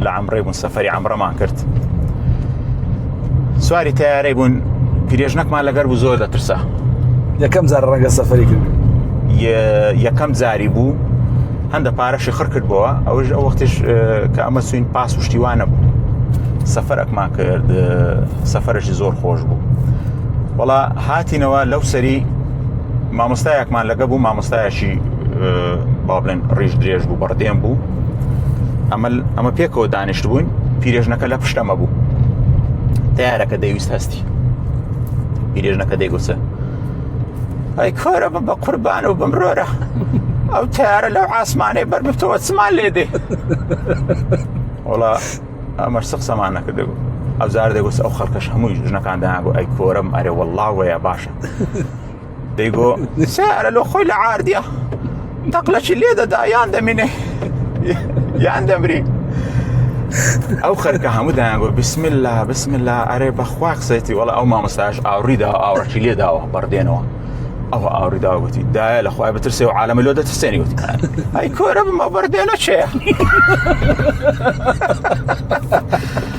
لە عەمڕێ بوون سەفەری عەمڕەمان کرد سواری تەیارەی بوون پیرێژنەکمان لەگەر بوو زۆر دەترسا یەکەم جار ڕەنگە سەفەری کرد یەکەم جاری بوو هەندە پارەشی خڕ کردبەوە ئەوش ئەو وەختیش کە ئەمە سوین پاس و شتیوانە بوو سەفەرێکمان کرد سەفەرێکی زۆر خۆش بوو وەڵا هاتینەوە لەو سەری مامۆستایەکمان لەگە بوو مامۆستایەکی با بڵێن ڕیژ درێژ بوو بەڕدێن بوو ئەمە پێکەوە دانیشت بووین پیرێژنەکە لە پشتەمە بوو تیارەکە دەیویست هەستی پیرێژنەکە دەیگوتە ئەی کۆرە بە قوربان و بمرۆرە ئەو تیارە لەو عاسمانەی بەربتەوە چمان لێ دێ وەڵا ئەمەش سەقسەمان نەکردەگو ئەو زار دەگوت ئەو خەڵکەش هەمووی ژنەکان دەیانگو ئەی کۆرەم ئەرێ وەڵڵا وەیە باشە دەیگۆ سیارە لۆ خۆی لە عاردیە تەقلەکی لێ دەدا یان دەمینێ یان دەمری ئەو خەرکە هەموو دەیانگو بسم الله بسم الله ئەرێ بەخوا قسەیتی وەڵا ئەو مامۆستاش ئاوڕیدا ئاوڕەکی لێداوە بەڕدێنەوە ئەوە ئاوڕیداوە گوتی دایە لە خوای بترسێ و عالەمە لۆ دەترسێنی وتی ئەی کۆرە بمە بەردێنە چێە